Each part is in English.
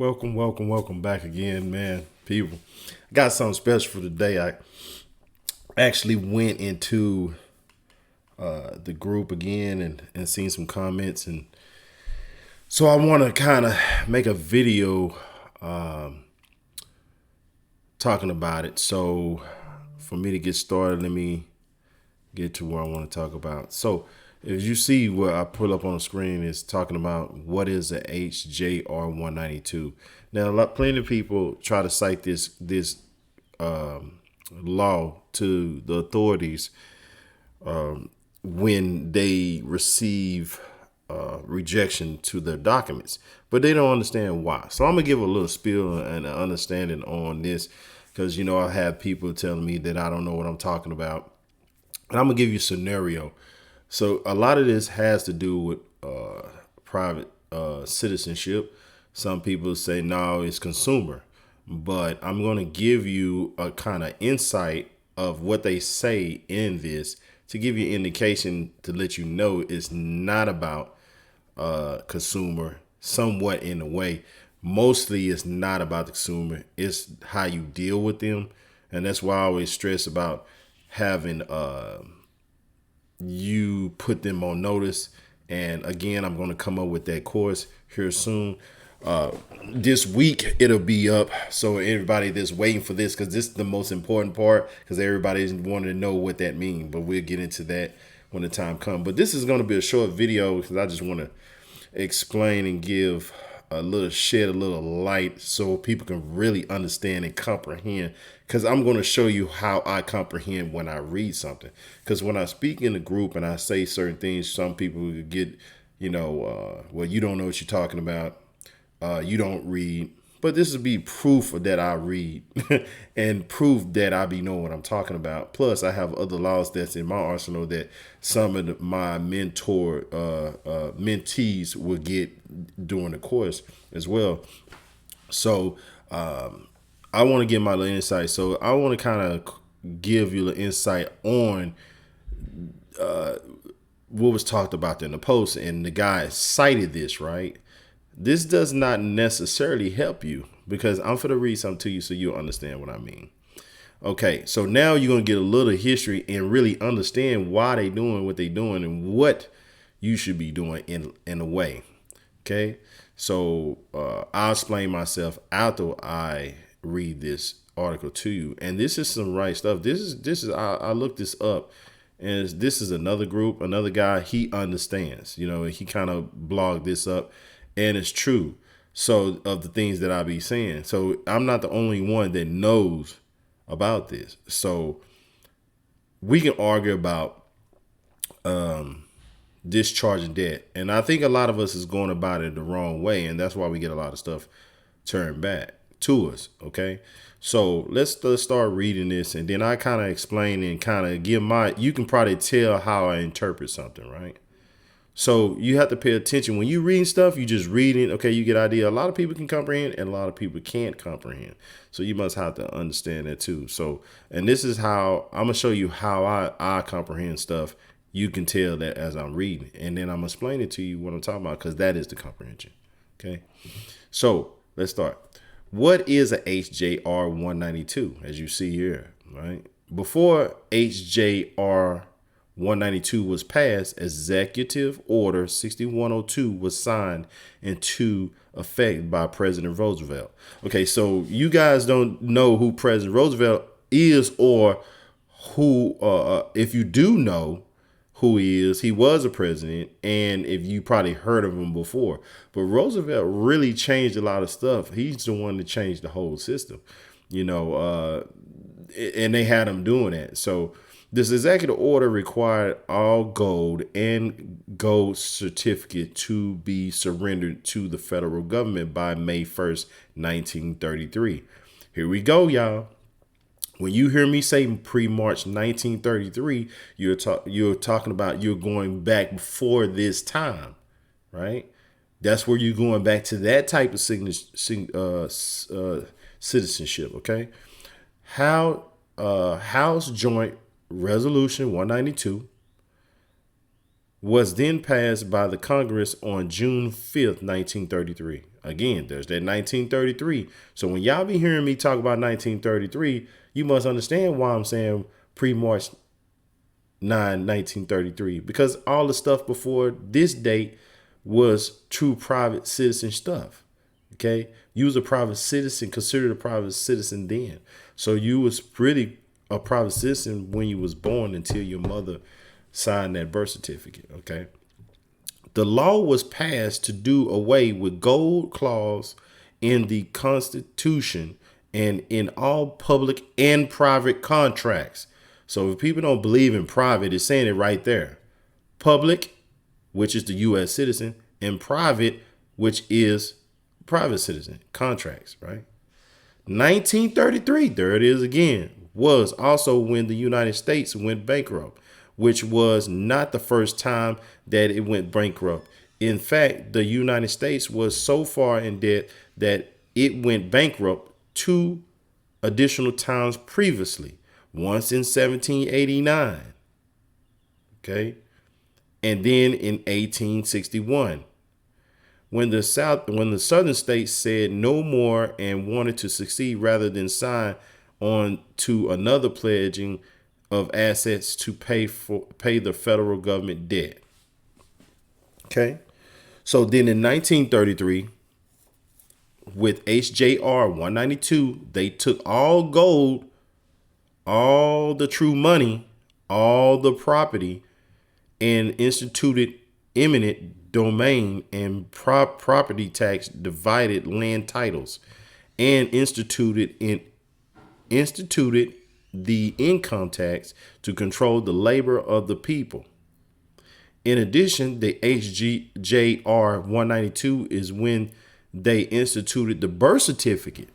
Welcome back again, man. People, I got something special for today. I actually went into the group again and seen some comments, and so I want to kind of make a video talking about it. So for me to get started, let me get to where I want to talk about. So as you see, what I put up on the screen is talking about what is a HJR-192. Now, plenty of people try to cite this law to the authorities when they receive rejection to their documents, but they don't understand why. So I'm gonna give a little spiel and an understanding on this, because I have people telling me that I don't know what I'm talking about, and I'm gonna give you a scenario. So a lot of this has to do with private citizenship. Some people say no, it's consumer, but I'm going to give you a kind of insight of what they say in this to give you an indication to let you know it's not about consumer. Somewhat in a way, mostly it's not about the consumer. It's how you deal with them, and that's why I always stress about having you put them on notice. And again, I'm going to come up with that course here soon. This week it'll be up, so everybody that's waiting for this, because this is the most important part, because everybody's wanting to know what that means, but we'll get into that when the time comes. But this is going to be a short video because I just want to explain and give shed a little light so people can really understand and comprehend, because I'm going to show you how I comprehend when I read something. Because when I speak in a group and I say certain things, some people get, well, you don't know what you're talking about. You don't read. But this would be proof that I read and proof that I be knowing what I'm talking about. Plus, I have other laws that's in my arsenal that some of my mentees will get during the course as well. So I want to give my little insight. So I want to kind of give you the insight on what was talked about in the post. And the guy cited this, right? This does not necessarily help you, because I'm going to read something to you so you'll understand what I mean. Okay, so now you're going to get a little history and really understand why they doing what they doing and what you should be doing in a way. Okay, so I'll explain myself after I read this article to you. And this is some right stuff. This is I looked this up, and this is another group, another guy. He understands, he kind of blogged this up. And it's true. So of the things that I be saying. So I'm not the only one that knows about this. So we can argue about discharging debt. And I think a lot of us is going about it the wrong way. And that's why we get a lot of stuff turned back to us. Okay. So let's start reading this. And then I kind of explain and kind of give you can probably tell how I interpret something, right? So you have to pay attention when you read stuff. You just reading. Okay, you get an idea. A lot of people can comprehend, and a lot of people can't comprehend. So you must have to understand that too. So, and this is how I'm gonna show you how I comprehend stuff. You can tell that as I'm reading, and then I'm gonna explain it to you what I'm talking about, because that is the comprehension. Okay, so let's start. What is a HJR-192? As you see here, right? Before HJR 192 was passed, Executive Order 6102 was signed into effect by President Roosevelt. Okay, so you guys don't know who President Roosevelt is, or who, if you do know who he is, he was a president, and if you probably heard of him before. But Roosevelt really changed a lot of stuff. He's the one that changed the whole system, and they had him doing that. So this executive order required all gold and gold certificate to be surrendered to the federal government by May 1st, 1933. Here we go, y'all. When you hear me say pre-March 1933, you're talking about you're going back before this time, right? That's where you're going back to that type of citizenship, okay? House Joint Resolution 192 was then passed by the Congress on June 5th, 1933. Again, there's that 1933. So when y'all be hearing me talk about 1933, you must understand why I'm saying pre-March 9, 1933, because all the stuff before this date was true private citizen stuff. Okay. You was a private citizen, considered a private citizen then. So you was really a private citizen when you was born until your mother signed that birth certificate. Okay. The law was passed to do away with gold clause in the Constitution and in all public and private contracts. So if people don't believe in private, it's saying it right there. Public, which is the U.S. citizen, and private, which is private citizen contracts, right? 1933, there it is again, was also when the United States went bankrupt, which was not the first time that it went bankrupt. In fact, the United States was so far in debt that it went bankrupt 2 additional times previously, once in 1789, okay, and then in 1861. When the southern states said no more and wanted to succeed rather than sign on to another pledging of assets to pay the federal government debt. Okay. So then in 1933, with HJR-192, they took all gold, all the true money, all the property, and instituted eminent domain and property tax, divided land titles, and instituted the income tax to control the labor of the people. In addition, the HJR-192 is when they instituted the birth certificate.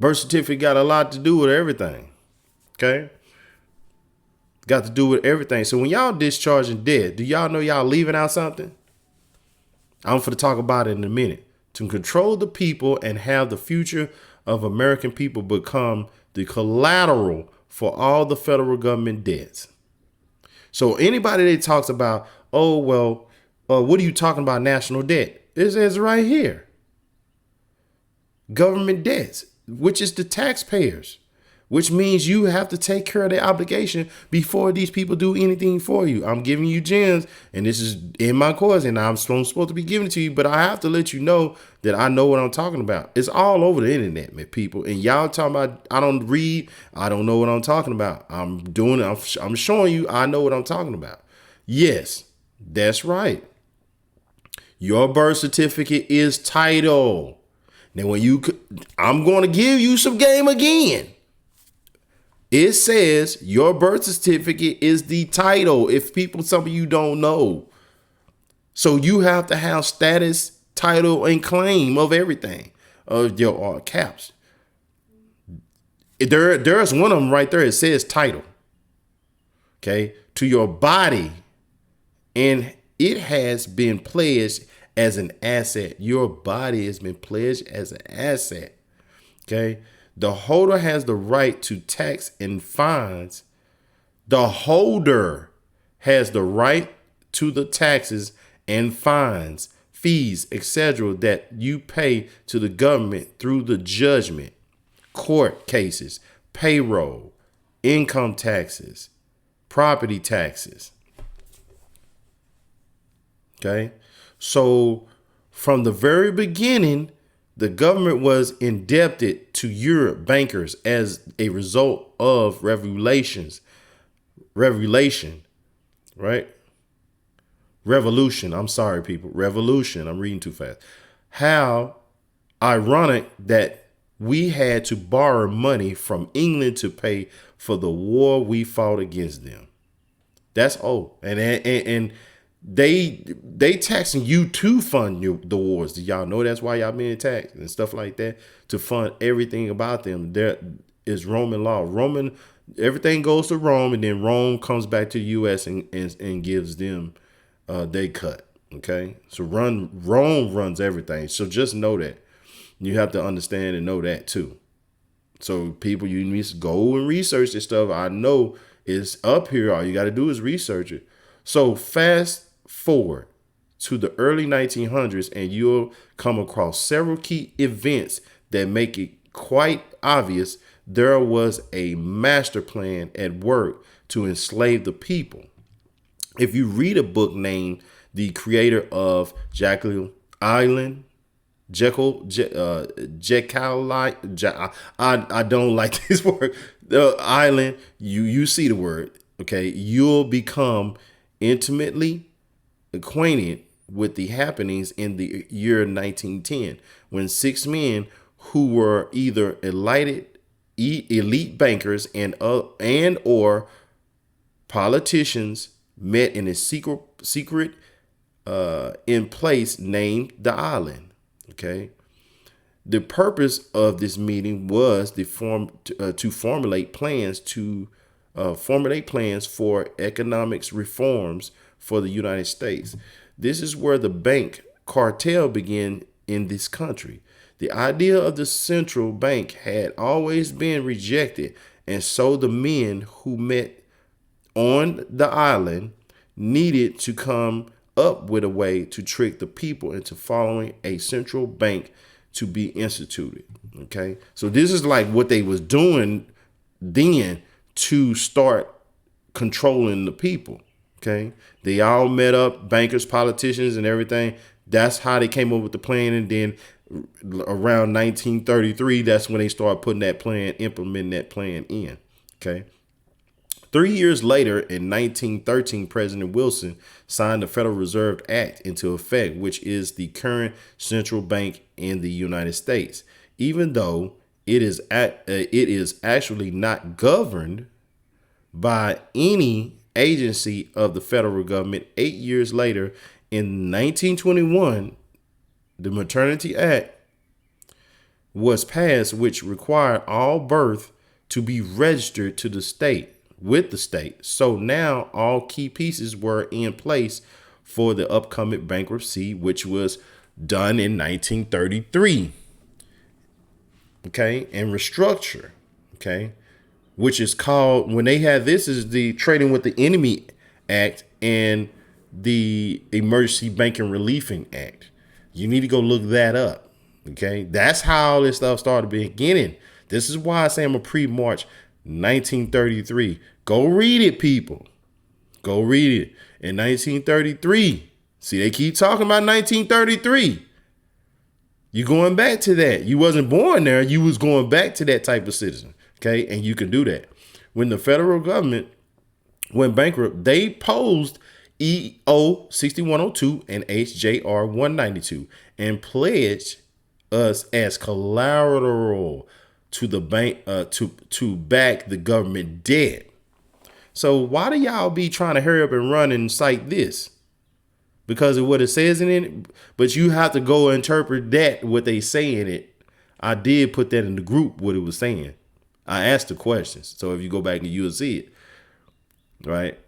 Birth certificate got a lot to do with everything. Okay. Got to do with everything. So when y'all discharging debt, do y'all know y'all leaving out something? I'm going to talk about it in a minute. To control the people and have the future of American people become the collateral for all the federal government debts. So anybody that talks about, oh, well, what are you talking about national debt? It says right here. Government debts, which is the taxpayers, which means you have to take care of the obligation before these people do anything for you. I'm giving you gems, and this is in my course, and I'm supposed to be giving it to you, but I have to let you know that I know what I'm talking about. It's all over the internet, man, people. And y'all talking about, I don't read, I don't know what I'm talking about. I'm doing it. I'm showing you I know what I'm talking about. Yes, that's right. Your birth certificate is title. Now, I'm going to give you some game again. It says your birth certificate is the title. If some of you don't know. So you have to have status, title, and claim of everything, of your caps. There's one of them right there. It says title. Okay. To your body. And it has been pledged as an asset. Your body has been pledged as an asset. Okay. The holder has the right to tax and fines. The holder has the right to the taxes and fines, fees, etc. that you pay to the government through the judgment, court cases, payroll, income taxes, property taxes. Okay. So from the very beginning, the government was indebted to Europe bankers as a result of revolution, right? Revolution. I'm sorry, people. Revolution. I'm reading too fast. How ironic that we had to borrow money from England to pay for the war we fought against them. That's old. And they taxing you to fund the wars. Do y'all know that's why y'all being taxed and stuff like that, to fund everything about them? There is Roman law. Everything goes to Rome, and then Rome comes back to the U.S. and gives them they cut. Okay, so Rome runs everything. So just know that. You have to understand and know that too. So people, you need to go and research this stuff. I know It's up here. All you got to do is research it. So fast forward to the early 1900s, and you'll come across several key events that make it quite obvious there was a master plan at work to enslave the people. If you read a book named The Creator of Jekyll Island, Jekyll, I don't like this word. The island, you see the word, okay? You'll become intimately acquainted with the happenings in the year 1910, when six men who were either elite bankers and or politicians met in a secret in place named the island. Okay. The purpose of this meeting was to formulate plans for economics reforms for the United States. This is where the bank cartel began in this country. The idea of the central bank had always been rejected, and so the men who met on the island needed to come up with a way to trick the people into following a central bank to be instituted. Okay, so this is like what they was doing then to start controlling the people. Okay, they all met up, bankers, politicians, and everything. That's how they came up with the plan. And then around 1933, that's when they started implementing that plan in. Okay. 3 years later, in 1913, President Wilson signed the Federal Reserve Act into effect, which is the current central bank in the United States. Even though it is actually not governed by any agency of the federal government, 8 years later, in 1921, the Maternity Act was passed, which required all birth to be registered to the state with the state. So now all key pieces were in place for the upcoming bankruptcy, which was done in 1933. Okay, and restructure. Okay, which is called, when they had this, is the Trading with the Enemy Act and the Emergency Banking Relieving Act. You need to go look that up. Okay, that's how all this stuff started beginning. This is why I say I'm a pre-March 1933. Go read it, people. Go read it. In 1933. See, they keep talking about 1933. You going back to that. You wasn't born there. You was going back to that type of citizen. Okay, and you can do that. When the federal government went bankrupt, they posed EO 6102 and HJR-192 and pledged us as collateral to the bank to back the government debt. So why do y'all be trying to hurry up and run and cite this? Because of what it says in it, but you have to go interpret that, what they say in it. I did put that in the group, what it was saying. I asked the questions. So if you go back and you'll see it, right?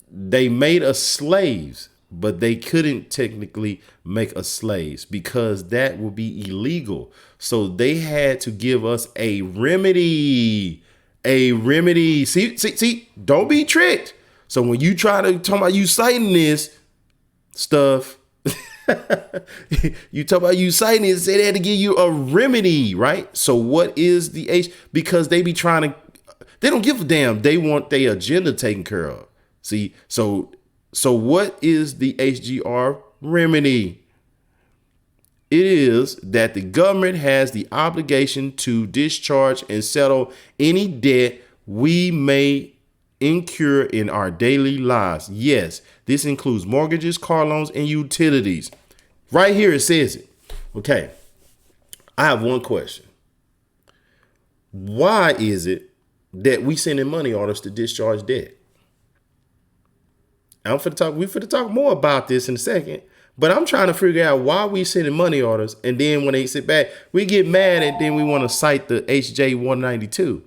They made us slaves, but they couldn't technically make us slaves because that would be illegal. So they had to give us a remedy. A remedy. See, don't be tricked. So when you try to talk about you citing this stuff, you talk about you citing it, say they had to give you a remedy, right? So what is the H? Because they be trying to, they don't give a damn. They want their agenda taken care of. See, so what is the HGR remedy? It is that the government has the obligation to discharge and settle any debt we may incur in our daily lives. Yes, this includes mortgages, car loans, and utilities. Right here it says it. Okay, I have one question. Why is it that we sending money orders to discharge debt? We're finna talk more about this in a second. But I'm trying to figure out why we sending money orders, and then when they sit back, we get mad, and then we want to cite the HJ-192.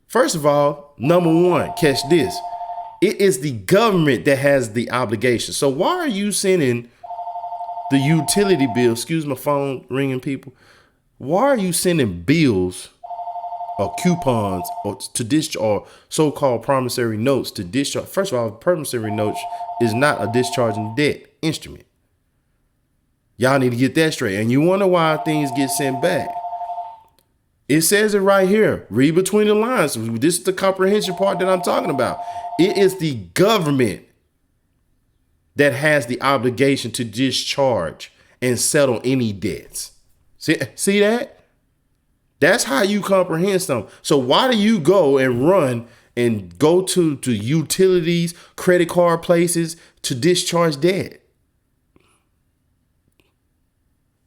First of all, number one, catch this. It is the government that has the obligation. So why are you sending the utility bill? Excuse my phone ringing, people. Why are you sending bills or coupons or to discharge, or so-called promissory notes to discharge. First of all, promissory notes is not a discharging debt instrument. Y'all need to get that straight. And you wonder why things get sent back. It says it right here. Read between the lines. This is the comprehension part that I'm talking about. It is the government that has the obligation to discharge and settle any debts. See that? That's how you comprehend something. So why do you go and run and go to utilities, credit card places to discharge debt?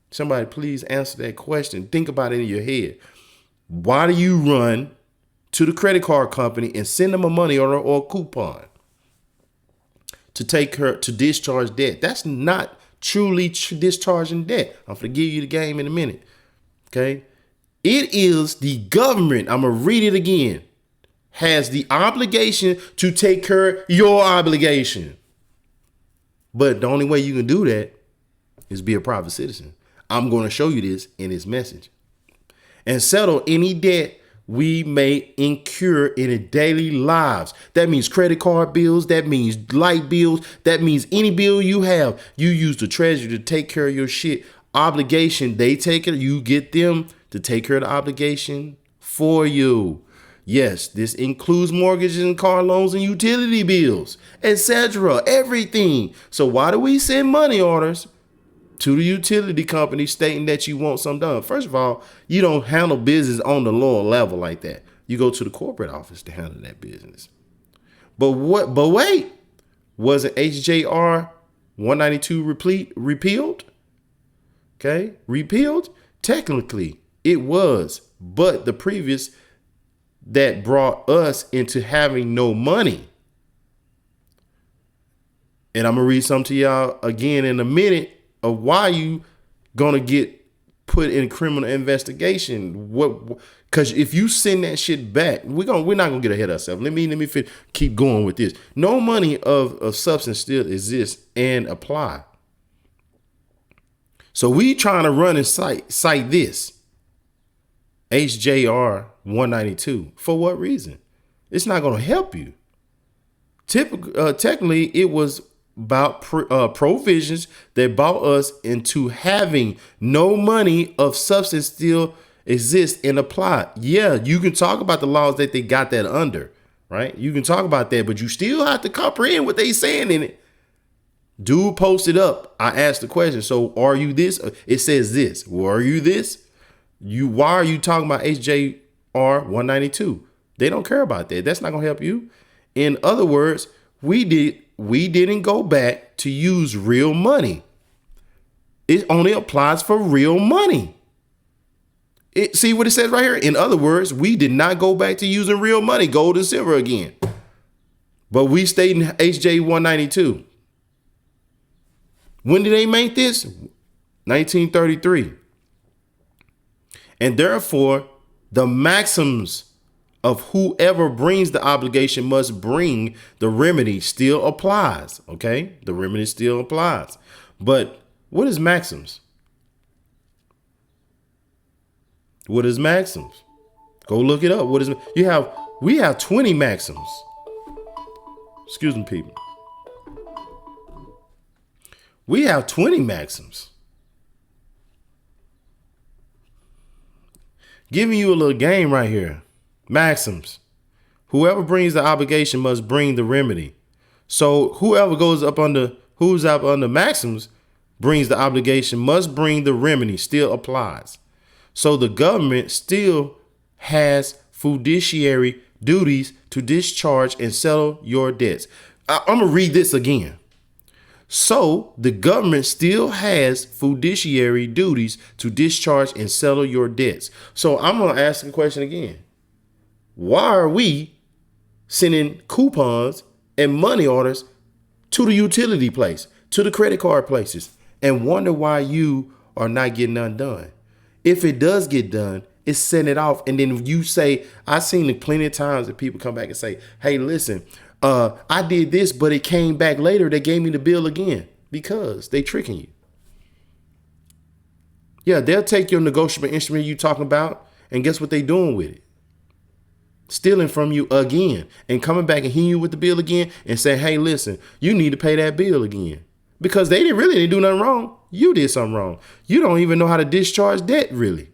Somebody please answer that question. Think about it in your head. Why do you run to the credit card company and send them a money order or a coupon to discharge debt? That's not truly discharging debt. I'm going to give you the game in a minute. Okay. It is the government, I'm going to read it again, has the obligation to take care of your obligation. But the only way you can do that is be a private citizen. I'm going to show you this in this message. And settle any debt we may incur in our daily lives. That means credit card bills. That means light bills. That means any bill you have. You use the treasury to take care of your shit. Obligation, they take it. You get them to take care of the obligation for you. Yes, this includes mortgages and car loans and utility bills, etc. Everything. So why do we send money orders to the utility company stating that you want something done? First of all, you don't handle business on the lower level like that. You go to the corporate office to handle that business. But wait, was it HJR-192 repealed? Okay, repealed? Technically, it was, but the previous that brought us into having no money. And I'm gonna read something to y'all again in a minute of why you gonna get put in criminal investigation. Because if you send that shit back, we're not gonna get ahead of ourselves. Let me keep going with this. No money of substance still exists and apply. So we trying to run and cite this HJR-192 for what reason? It's not gonna help you. Technically, it was about provisions that brought us into having no money of substance still exist and apply. Yeah, you can talk about the laws that they got that under, right? You can talk about that, but you still have to comprehend what they saying in it. Dude posted up. I asked the question. So are you this? It says this. Well, are you this? Why are you talking about HJR-192? They don't care about that. That's not gonna help you. In other words, we didn't go back to use real money. It only applies for real money. See what it says right here? In other words, we did not go back to using real money, gold and silver again. But we stayed in HJ-192. When did they make this? 1933. And therefore, the maxims of whoever brings the obligation must bring the remedy still applies. Okay, the remedy still applies. But what is maxims? What is maxims? Go look it up. What is we have 20 maxims. Excuse me, people. We have 20 maxims. Giving you a little game right here. Maxims. Whoever brings the obligation must bring the remedy. So whoever who's up under maxims brings the obligation must bring the remedy still applies. So the government still has fiduciary duties to discharge and settle your debts. I'm going to read this again. So the government still has fiduciary duties to discharge and settle your debts. So I'm going to ask the question again. Why are we sending coupons and money orders to the utility place, to the credit card places, and wonder why you are not getting none done? If it does get done, it's send it off. And then you say, I've seen it plenty of times that people come back and say, hey, listen, I did this, but it came back later. They gave me the bill again because they tricking you. Yeah, they'll take your negotiable instrument you talking about, and guess what they doing with it? stealing from you again and coming back and hitting you with the bill again and saying, hey, listen, you need to pay that bill again. Because they didn't do nothing wrong. You did something wrong. You don't even know how to discharge debt, really.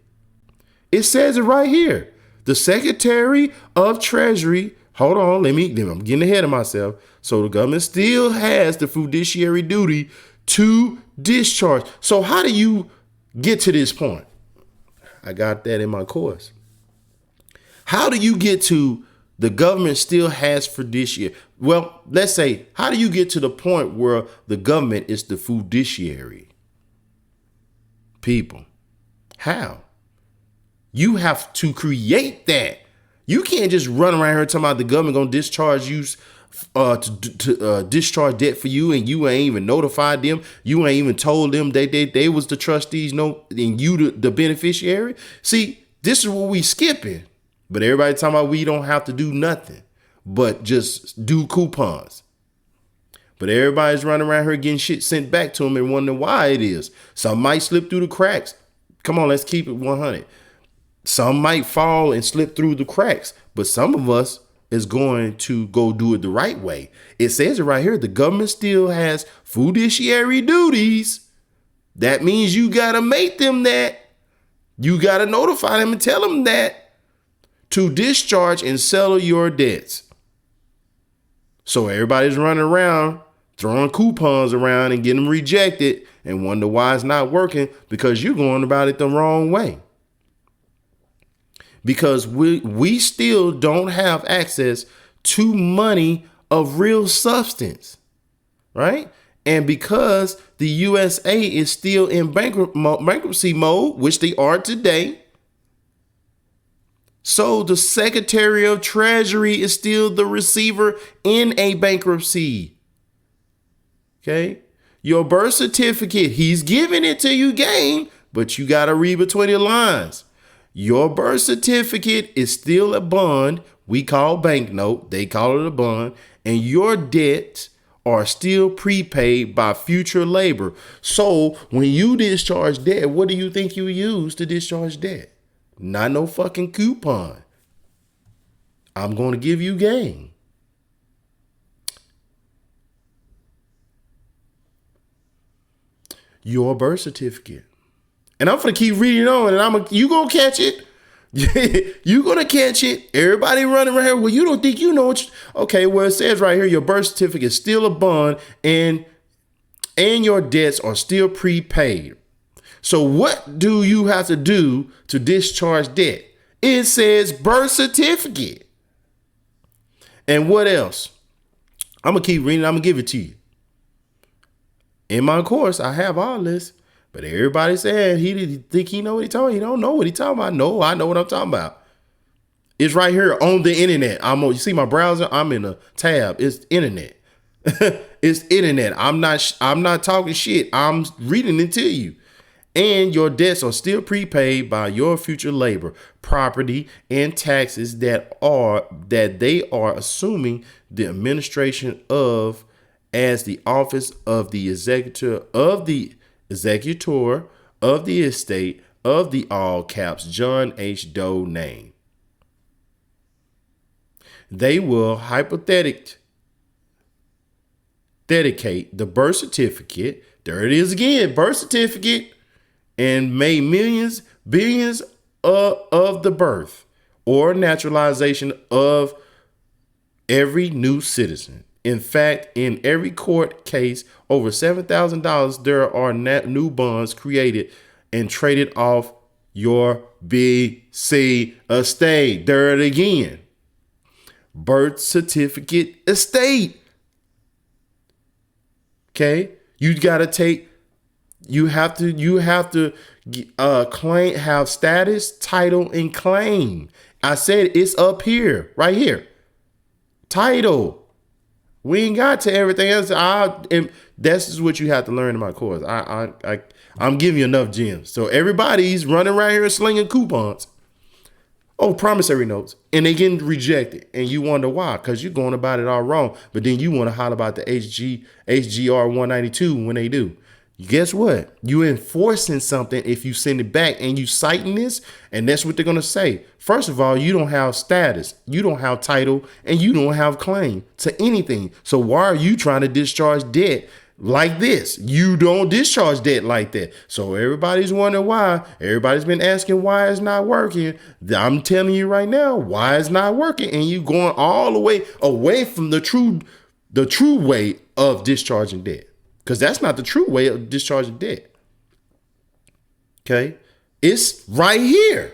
It says it right here. The Secretary of Treasury, hold on, I'm getting ahead of myself. So the government still has the fiduciary duty to discharge. So how do you get to this point? I got that in my course. How do you get to the government still has fiduciary? Well, let's say, how do you get to the point where the government is the fiduciary? People, how? You have to create that. You can't just run around here talking about the government gonna discharge you to discharge debt for you, and you ain't even notified them. You ain't even told them they was the trustees, no, and you the beneficiary. See, this is what we skipping. But everybody talking about we don't have to do nothing but just do coupons. But everybody's running around here getting shit sent back to them and wondering why it is. Some might slip through the cracks. Come on, let's keep it 100. Some might fall and slip through the cracks, but some of us is going to go do it the right way. It says it right here. The government still has fiduciary duties. That means you got to make them that. You got to notify them and tell them that. To discharge and settle your debts. So everybody's running around throwing coupons around and getting them rejected and wonder why it's not working, because you're going about it the wrong way. Because we still don't have access to money of real substance, right? And because the USA is still in bankruptcy mode, which they are today, so the Secretary of Treasury is still the receiver in a bankruptcy. Okay. Your birth certificate, he's giving it to you, gang, but you got to read between the lines. Your birth certificate is still a bond. We call banknote. They call it a bond. And your debts are still prepaid by future labor. So when you discharge debt, what do you think you use to discharge debt? Not no fucking coupon. I'm going to give you game. Your birth certificate. And I'm going to keep reading on, and you going to catch it. You going to catch it. Everybody running around here. Well, you don't think you know what okay, well, it says right here, your birth certificate is still a bond and your debts are still prepaid. So what do you have to do to discharge debt? It says birth certificate. And what else? I'm going to keep reading. I'm going to give it to you. In my course, I have all this, but everybody said he think he know what he talking about. He don't know what he talking about. No, I know what I'm talking about. It's right here on the internet. You see my browser? I'm in a tab. It's internet. It's internet. I'm not talking shit. I'm reading it to you. And your debts are still prepaid by your future labor, property, and taxes that they are assuming the administration of as the office of the executor of the estate of the all caps John H. Doe name. They will dedicate the birth certificate. There it is again, birth certificate. And made billions of the birth or naturalization of every new citizen. In fact, in every court case over $7,000, there are new bonds created and traded off your BC estate. There it again. Birth certificate estate. Okay, you have to claim, have status, title, and claim. I said it's up here, right here. Title. We ain't got to everything else. This is what you have to learn in my course. I'm giving you enough gems. So everybody's running around here slinging coupons. Oh, promissory notes. And they getting rejected. And you wonder why. Because you're going about it all wrong. But then you want to holler about the HJR-192 when they do. guess what? You enforcing something if you send it back and you citing this, and that's what they're gonna say. First of all, you don't have status, you don't have title, and you don't have claim to anything. So why are you trying to discharge debt like this? You don't discharge debt like that. So everybody's wondering why. Everybody's been asking why it's not working. I'm telling you right now why it's not working, and you going all the way away from the true way of discharging debt. Because that's not the true way of discharging debt. Okay? It's right here.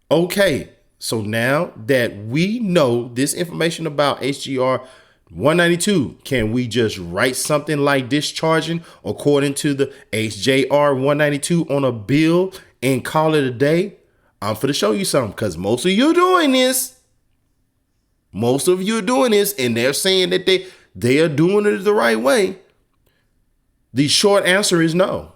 Okay. So now that we know this information about HJR-192, can we just write something like discharging according to the HJR-192 on a bill and call it a day? I'm finna show you something, because most of you are doing this. Most of you are doing this, and they're saying that they are doing it the right way. The short answer is no.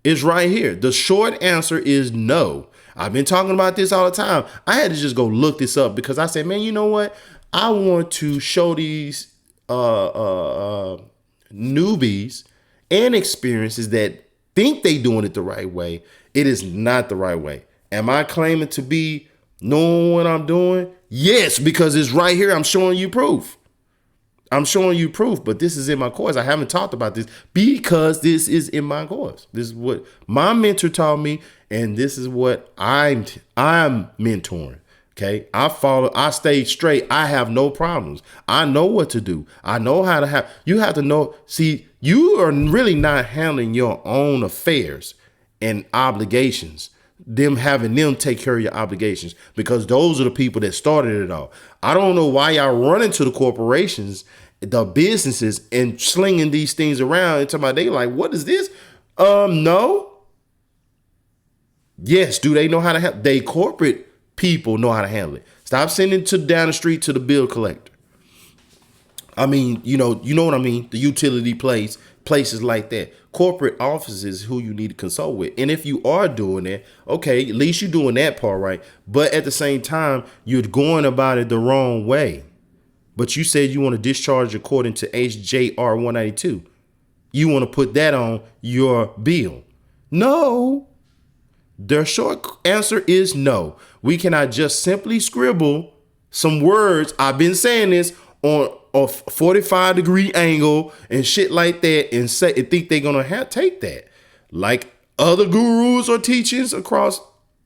It's right here. The short answer is no. I've been talking about this all the time. I had to just go look this up because I said, man, you know what? I want to show these newbies and experiences that think they doing it the right way. It is not the right way. Am I claiming to be knowing what I'm doing? Yes, because it's right here. I'm showing you proof. But this is in my course. I haven't talked about this because this is in my course. This is what my mentor taught me, and this is what I'm mentoring. Okay. I stay straight. I have no problems. I know what to do. I know how to you have to know. See, you are really not handling your own affairs and obligations. Having them take care of your obligations, because those are the people that started it all. I don't know why y'all run into the corporations, the businesses, and slinging these things around and talking about they like, what is this? No. Yes, do they know how to handle? They corporate people know how to handle it. Stop sending to down the street to the bill collector. I mean, you know what I mean? The utility places like that. Corporate offices is who you need to consult with. And if you are doing that, okay, at least you're doing that part right. But at the same time, you're going about it the wrong way. But you said you want to discharge according to HJR-192. You want to put that on your bill. No. The short answer is no. We cannot just simply scribble some words. I've been saying this on a 45-degree angle and shit like that and think they're gonna take that like other gurus or teachings across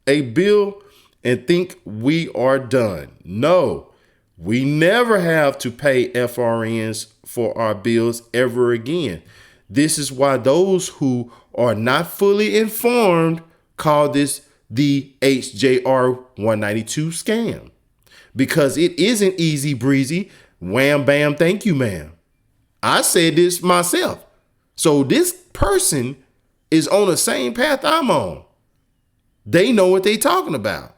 a bill and think we are done. No, we never have to pay FRNs for our bills ever again. This is why those who are not fully informed call this the HJR-192 scam, because it isn't easy breezy. Wham, bam, thank you, ma'am. I said this myself. So this person is on the same path I'm on. They know what they talking about.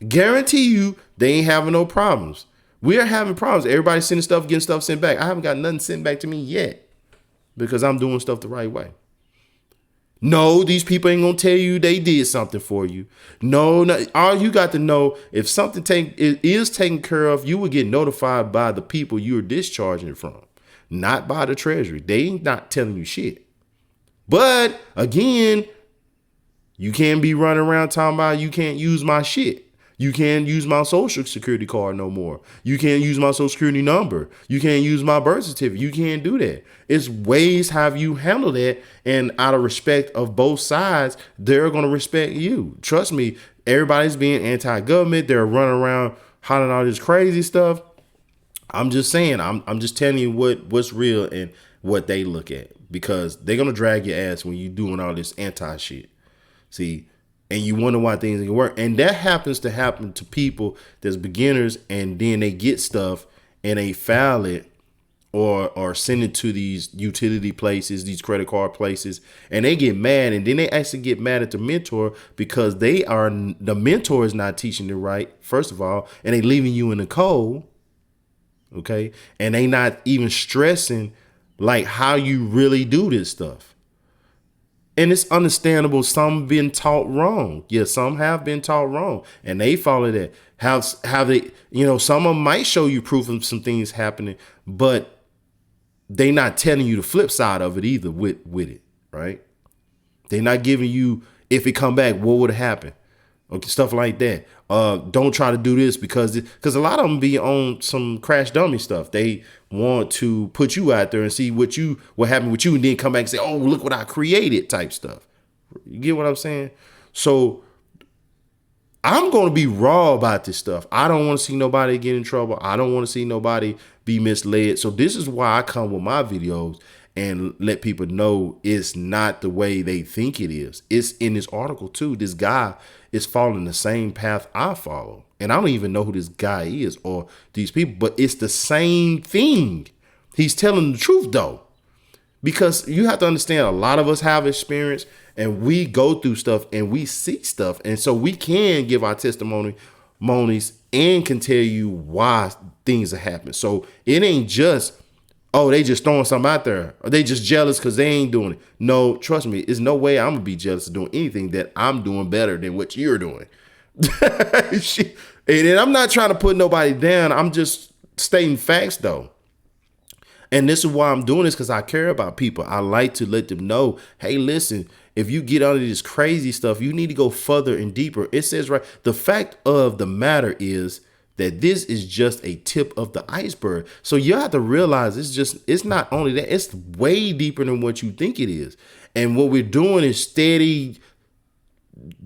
Guarantee you they ain't having no problems. We're having problems. Everybody's sending stuff, getting stuff sent back. I haven't got nothing sent back to me yet because I'm doing stuff the right way. No, these people ain't gonna tell you they did something for you. No, all you got to know, if something is taken care of, you will get notified by the people you're discharging from, not by the Treasury. They ain't not telling you shit. But again, you can't be running around talking about you can't use my shit. You can't use my social security card no more. You can't use my social security number. You can't use my birth certificate. You can't do that. It's ways how you handle that. And out of respect of both sides, they're going to respect you. Trust me, everybody's being anti-government. They're running around hollering all this crazy stuff. I'm just saying, I'm just telling you what's real and what they look at, because they're going to drag your ass when you're doing all this anti shit. See, and you wonder why things didn't work. And that happens to happen to people that's beginners, and then they get stuff and they file it or send it to these utility places, these credit card places, and they get mad. And then they actually get mad at the mentor because the mentor is not teaching it right, first of all, and they leaving you in the cold. Okay. And they not even stressing like how you really do this stuff. And it's understandable. Some been taught wrong. Yeah, some have been taught wrong, and they follow that. How they, some of them might show you proof of some things happening, but they not telling you the flip side of it either with it, right? They not giving you, if it come back, what would happen? Okay, stuff like that. Don't try to do this because a lot of them be on some crash dummy stuff. They want to put you out there and see what happened with you, and then come back and say, oh, look what I created type stuff. You get what I'm saying? So I'm going to be raw about this stuff. I don't want to see nobody get in trouble. I don't want to see nobody be misled. So this is why I come with my videos and let people know it's not the way they think it is. It's in this article too. This guy is following the same path I follow. And I don't even know who this guy is or these people, but it's the same thing. He's telling the truth though, because you have to understand a lot of us have experience and we go through stuff and we see stuff. And so we can give our testimonies and can tell you why things are happening. So it ain't just, oh, they just throwing something out there. Or they just jealous because they ain't doing it. No, trust me, there's no way I'm going to be jealous of doing anything that I'm doing better than what you're doing. And I'm not trying to put nobody down. I'm just stating facts, though. And this is why I'm doing this, because I care about people. I like to let them know, hey, listen, if you get under this crazy stuff, you need to go further and deeper. It says, right, the fact of the matter is that this is just a tip of the iceberg. So you have to realize it's not only that, it's way deeper than what you think it is. And what we're doing is steady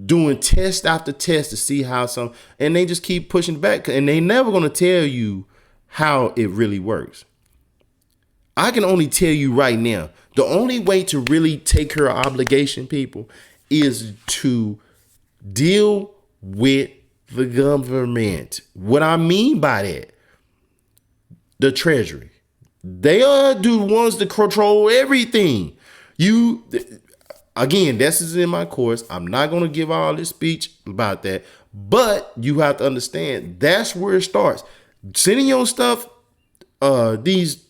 doing test after test to see how and they just keep pushing back, and they never going to tell you how it really works. I can only tell you right now, the only way to really take care of obligation, people, is to deal with the government. What I mean by that, the Treasury. They are the ones that control everything. Again, this is in my course. I'm not going to give all this speech about that, but you have to understand that's where it starts. Sending your stuff,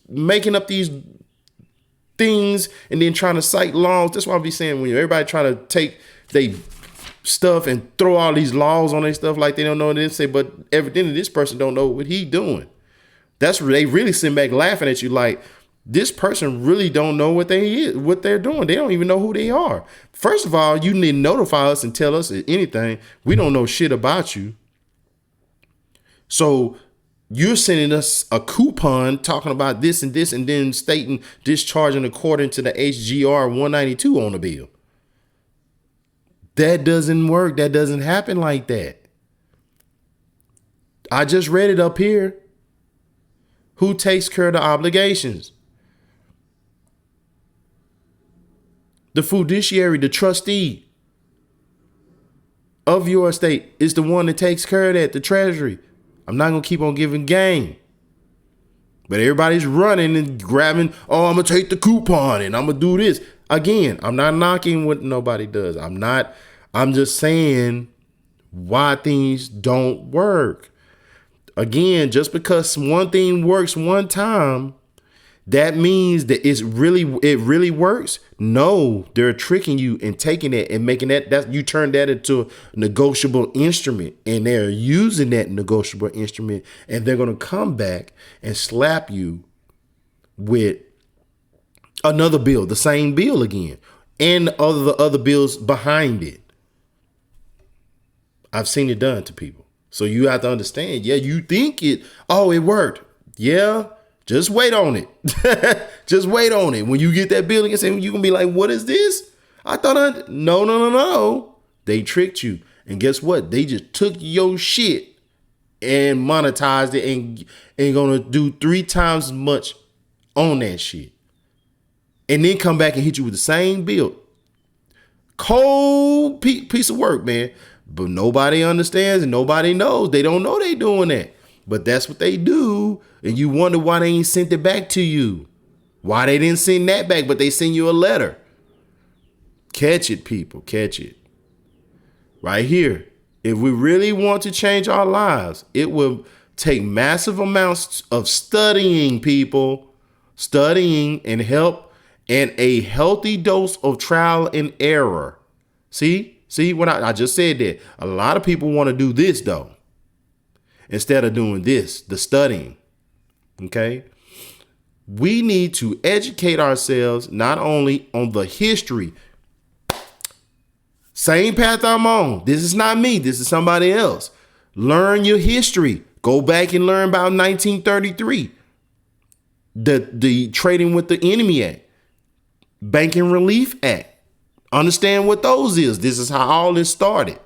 making up these things and then trying to cite laws. That's why I be saying, when everybody trying to take they stuff and throw all these laws on their stuff like they don't know what they say, but evidently this person don't know what he doing. That's where they really sit back laughing at you like, this person really don't know what they're doing. They don't even know who they are. First of all, you need to notify us and tell us anything. We don't know shit about you. So you're sending us a coupon talking about this and this, and then stating discharging according to the HJR-192 on the bill. That doesn't work. That doesn't happen like that. I just read it up here. Who takes care of the obligations? The fiduciary, the trustee of your estate is the one that takes care of that, the Treasury. I'm not going to keep on giving game. But everybody's running and grabbing, oh, I'm going to take the coupon and I'm going to do this. Again, I'm not knocking what nobody does. I'm just saying why things don't work. Again, just because one thing works one time, that means that it really works. No, they're tricking you and taking it and making that you turn that into a negotiable instrument, and they're using that negotiable instrument, and they're going to come back and slap you with another bill, the same bill again, and the other bills behind it. I've seen it done to people. So you have to understand, yeah, you think it worked. Yeah. Just wait on it. Just wait on it. When you get that bill again, you're going to be like, what is this? No. They tricked you. And guess what? They just took your shit and monetized it and going to do 3 times as much on that shit. And then come back and hit you with the same bill. Cold piece of work, man. But nobody understands and nobody knows. They don't know they doing that. But that's what they do. And you wonder why they ain't sent it back to you. Why they didn't send that back, but they send you a letter. Catch it, people. Catch it. Right here. If we really want to change our lives, it will take massive amounts of studying, people. Studying and help, and a healthy dose of trial and error. See what I just said that. A lot of people want to do this, though, instead of doing this, the studying. Okay. We need to educate ourselves not only on the history. Same path I'm on. This is not me. This is somebody else. Learn your history. Go back and learn about 1933. The Trading with the Enemy Act. Banking Relief Act. Understand what those is. This is how all this started.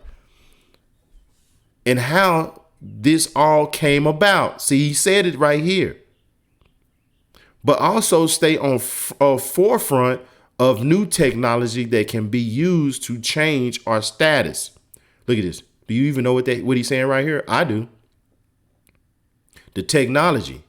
And how this all came about. See, he said it right here. But also stay on forefront of new technology that can be used to change our status. Look at this. Do you even know what he's saying right here? I do. The technology.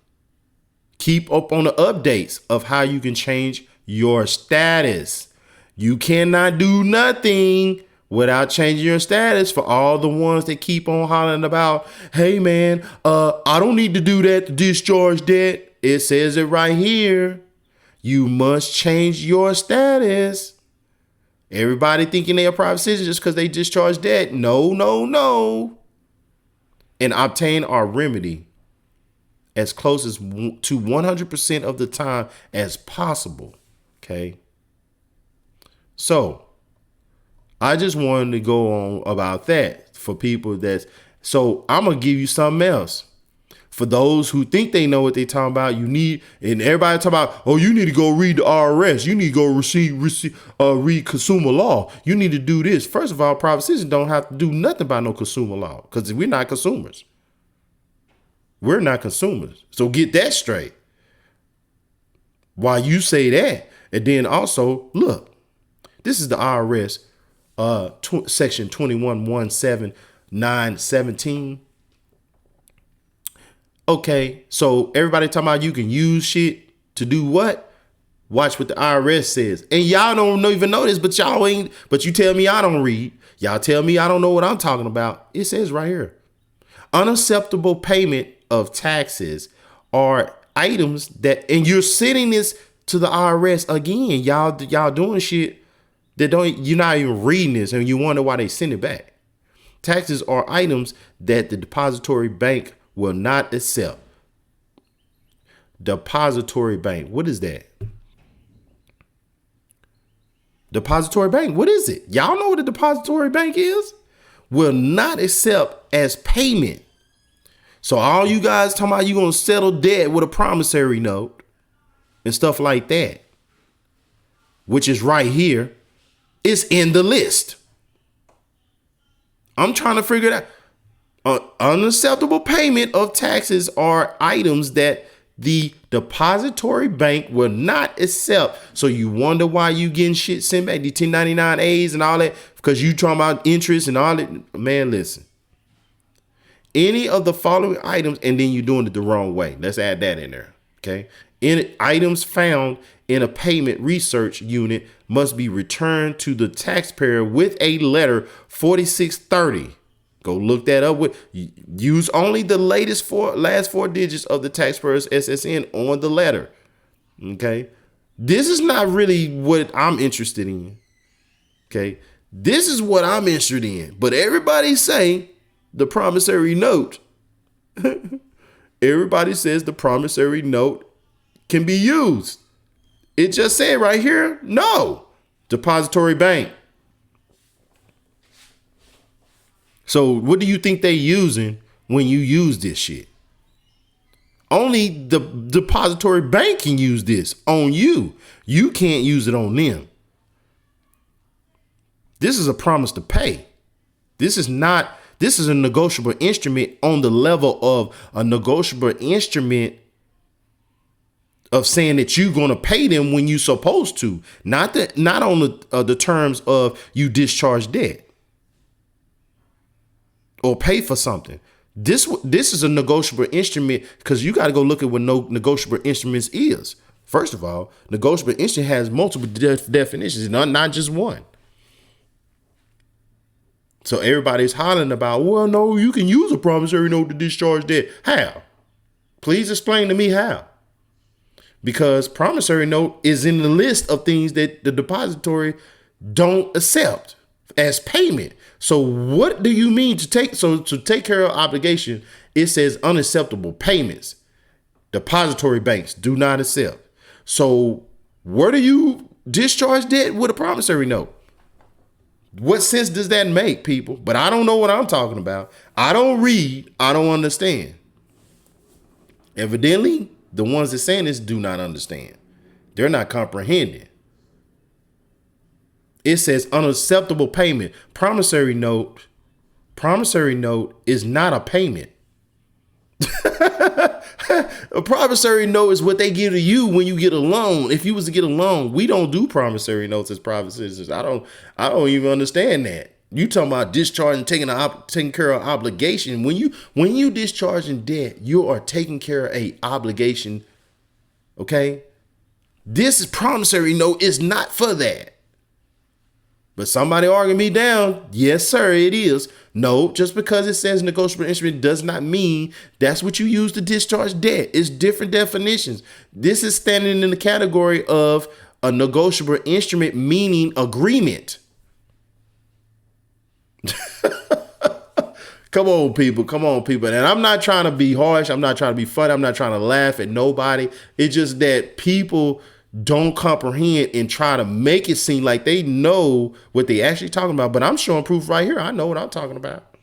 Keep up on the updates of how you can change your status. You cannot do nothing without changing your status. For all the ones that keep on hollering about, hey man, I don't need to do that to discharge debt. It says it right here. You must change your status. Everybody thinking they're a private citizen just because they discharge debt. No, no, no. And obtain our remedy as close as to 100% of the time as possible. Okay. So I just wanted to go on about that for people so I'm going to give you something else. For those who think they know what they're talking about, and everybody talking about, oh, you need to go read the IRS. You need to go read consumer law. You need to do this. First of all, private citizens don't have to do nothing about no consumer law because we're not consumers. We're not consumers. So get that straight. While you say that, and then also, look, this is the IRS, section 21-179-17. Okay, so everybody talking about you can use shit to do what? Watch what the IRS says. And y'all don't even know this, but but you tell me I don't read. Y'all tell me I don't know what I'm talking about. It says right here. Unacceptable payment of taxes are items that, and you're sending this to the IRS again. Y'all doing shit that you're not even reading this and you wonder why they send it back. Taxes are items that the depository bank will not accept. Depository bank. What is that? Depository bank. What is it? Y'all know what a depository bank is? Will not accept as payment. So all you guys talking about you going to settle debt with a promissory note and stuff like that, which is right here, it's in the list. I'm trying to figure it out. Unacceptable payment of taxes are items that the depository bank will not accept. So you wonder why you getting shit sent back, the 1099As and all that, because you talking about interest and all that. Man, listen. Any of the following items, and then you're doing it the wrong way. Let's add that in there. Okay. Any items found in a payment research unit must be returned to the taxpayer with a letter 4630. Go look that up. Use only the last four digits of the taxpayer's SSN on the letter. Okay. This is not really what I'm interested in. Okay. This is what I'm interested in. But everybody say the promissory note. Everybody says the promissory note can be used. It just said right here, no. Depository bank. So what do you think they using when you use this shit? Only the depository bank can use this on you. You can't use it on them. This is a promise to pay. This is a negotiable instrument on the level of a negotiable instrument of saying that you're going to pay them when you're supposed to, not on the terms of you discharge debt or pay for something. This is a negotiable instrument because you got to go look at what negotiable instruments is. First of all, negotiable instrument has multiple definitions, not just one. So everybody's hollering about, well, no, you can use a promissory note to discharge debt. How? Please explain to me how. Because promissory note is in the list of things that the depository don't accept as payment. So what do you mean to take care of obligation? It says unacceptable payments. Depository banks do not accept. So where do you discharge debt with a promissory note? What sense does that make, people? But I don't know what I'm talking about. I don't read. I don't understand. Evidently, the ones that saying this do not understand. They're not comprehending. It says unacceptable payment. Promissory note is not a payment. A promissory note is what they give to you when you get a loan. If you was to get a loan, we don't do promissory notes as private citizens. I don't even understand that. You talking about discharging, taking care of obligation. When you discharging debt, you are taking care of a obligation. Okay, this promissory note is not for that. But somebody arguing me down. Yes, sir, it is. No, just because it says negotiable instrument does not mean that's what you use to discharge debt. It's different definitions. This is standing in the category of a negotiable instrument, meaning agreement. Come on, people. And I'm not trying to be harsh. I'm not trying to be funny. I'm not trying to laugh at nobody. It's just that people don't comprehend and try to make it seem like they know what they actually talking about. But I'm showing proof right here. I know what I'm talking about.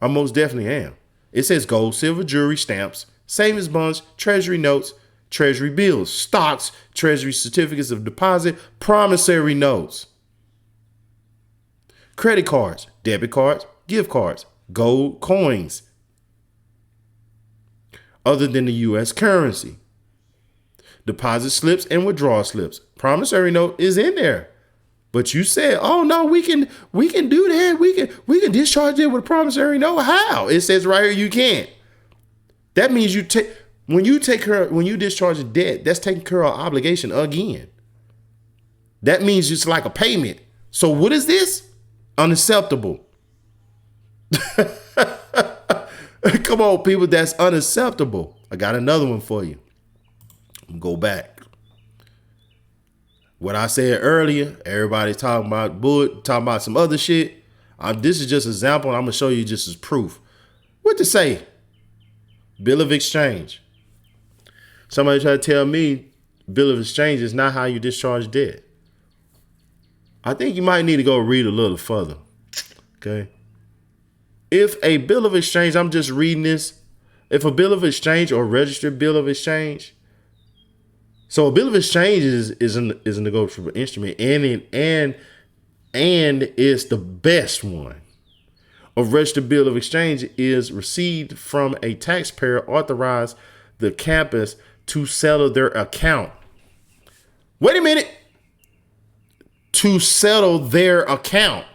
I most definitely am. It says gold, silver, jewelry, stamps, savings bonds, treasury notes, treasury bills, stocks, treasury certificates of deposit, promissory notes, credit cards, debit cards, gift cards, gold coins, other than the U.S. currency, deposit slips and withdrawal slips. Promissory note is in there, but you said, "Oh no, we can do that. We can discharge it with a promissory note." How? It says right here you can't. That means when you discharge a debt, that's taking care of obligation again. That means it's like a payment. So what is this? Unacceptable. Come on, people, that's unacceptable. I got another one for you. Go back. What I said earlier, everybody's talking about talking about some other shit. This is just an example. I'm going to show you just as proof. What to say? Bill of exchange. Somebody tried to tell me bill of exchange is not how you discharge debt. I think you might need to go read a little further. Okay. If a bill of exchange, I'm just reading this. If a bill of exchange or registered bill of exchange. So a bill of exchange is a negotiable instrument, and it's the best one. A registered bill of exchange is received from a taxpayer authorized the campus to settle their account. Wait a minute. To settle their account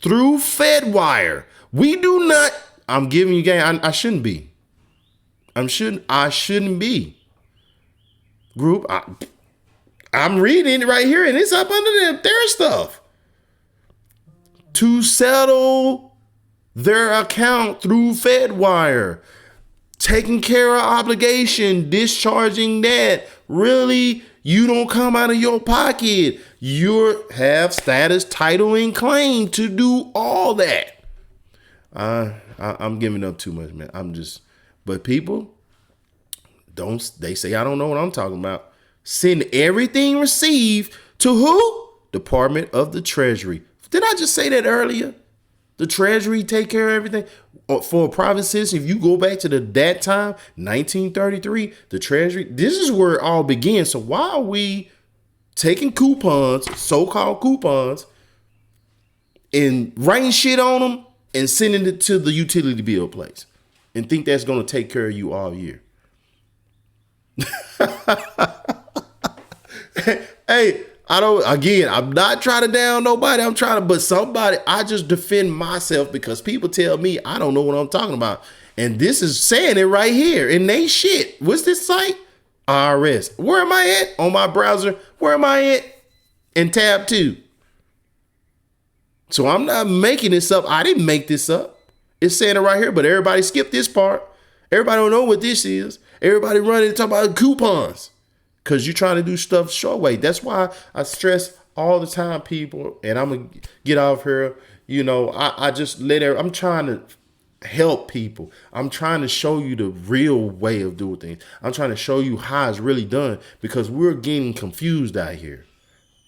through Fedwire. We do not. I'm giving you game. I shouldn't be. I shouldn't be. Group. I'm reading it right here, and it's up under their stuff. To settle their account through Fedwire, taking care of obligation, discharging that. Really, you don't come out of your pocket. You have status, title, and claim to do all that. I'm giving up too much, man. But people they say I don't know what I'm talking about. Send everything received to who? Department of the Treasury. Did I just say that earlier? The Treasury take care of everything. For a private citizen, if you go back to that time, 1933, the Treasury, this is where it all began. So why are we taking coupons, so-called coupons, and writing shit on them and sending it to the utility bill place and think that's going to take care of you all year? Hey, I'm not trying to down nobody. I just defend myself because people tell me I don't know what I'm talking about. And this is saying it right here. And they shit. What's this site? IRS. Where am I at? On my browser. Where am I at? In tab 2. So I'm not making this up. I didn't make this up. It's saying it right here, but everybody skipped this part. Everybody don't know what this is. Everybody running and talking about coupons. Because you're trying to do stuff short way. That's why I stress all the time, people, and I'm going to get off here. You know, I just I'm trying to help people. I'm trying to show you the real way of doing things. I'm trying to show you how it's really done, because we're getting confused out here.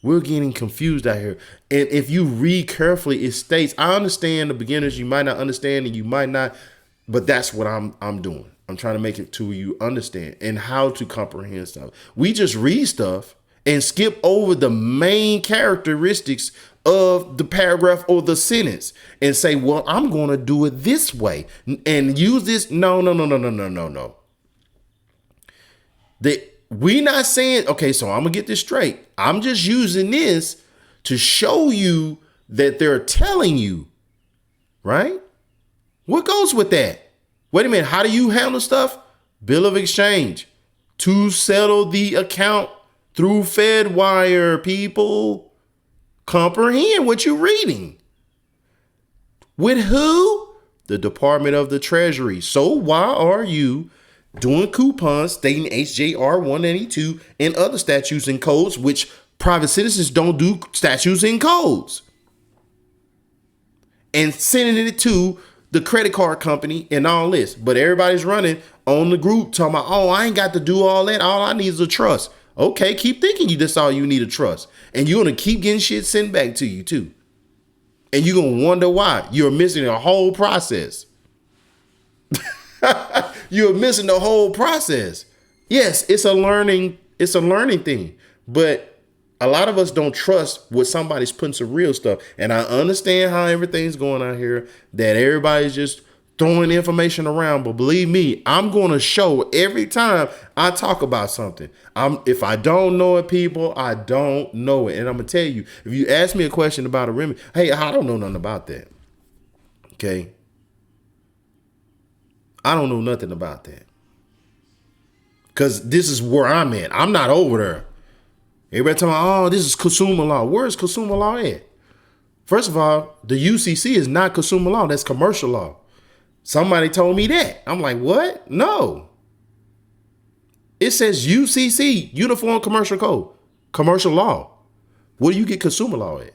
We're getting confused out here. And if you read carefully, it states, I understand the beginners, you might not understand and you might not, but that's what I'm doing. I'm trying to make it to you understand and how to comprehend stuff. We just read stuff and skip over the main characteristics of the paragraph or the sentence and say, well, I'm going to do it this way and use this. No. We not saying, okay, so I'm gonna get this straight. I'm just using this to show you that they're telling you, right? What goes with that? Wait a minute, how do you handle stuff? Bill of exchange to settle the account through Fedwire, people. Comprehend what you're reading. With who? The Department of the Treasury. So why are you doing coupons stating HJR-192 and other statutes and codes, which private citizens don't do statutes and codes, and sending it to the credit card company and all this? But everybody's running on the group talking about, oh, I ain't got to do all that. All I need is a trust. Okay, keep thinking that's all you need, a trust. And you're going to keep getting shit sent back to you too. And you're going to wonder why. You're missing a whole process. You're missing the whole process. Yes, it's a learning thing. But a lot of us don't trust what somebody's putting some real stuff. And I understand how everything's going on here, that everybody's just throwing information around. But believe me, I'm going to show every time I talk about something. If I don't know it, people, I don't know it. And I'm going to tell you, if you ask me a question about a remedy, hey, I don't know nothing about that. Okay. I don't know nothing about that. Because this is where I'm at. I'm not over there. Everybody talking about, oh, this is consumer law. Where is consumer law at? First of all, the UCC is not consumer law. That's commercial law. Somebody told me that. I'm like, what? No. It says UCC, Uniform Commercial Code, commercial law. Where do you get consumer law at?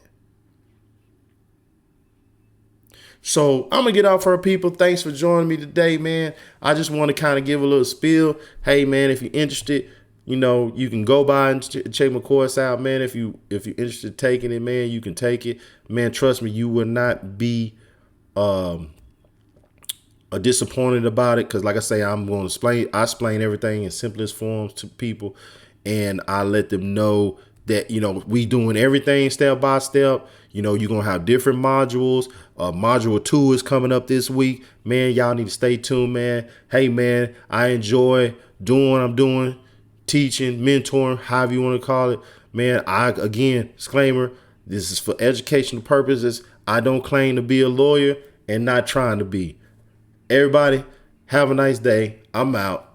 So I'm going to get out for people. Thanks for joining me today, man. I just want to kind of give a little spiel. Hey, man, if you're interested, you know, you can go by and check my course out, man. If you're interested in taking it, man, you can take it. Man, trust me, you will not be disappointed about it, because like I say, I'm going to explain everything in simplest forms to people, and I let them know that, you know, we doing everything step by step. You know, you're going to have different modules. Module 2 is coming up this week. Man, y'all need to stay tuned, man. Hey, man, I enjoy doing what I'm doing, teaching, mentoring, however you want to call it. Man, again, disclaimer, this is for educational purposes. I don't claim to be a lawyer and not trying to be. Everybody, have a nice day. I'm out.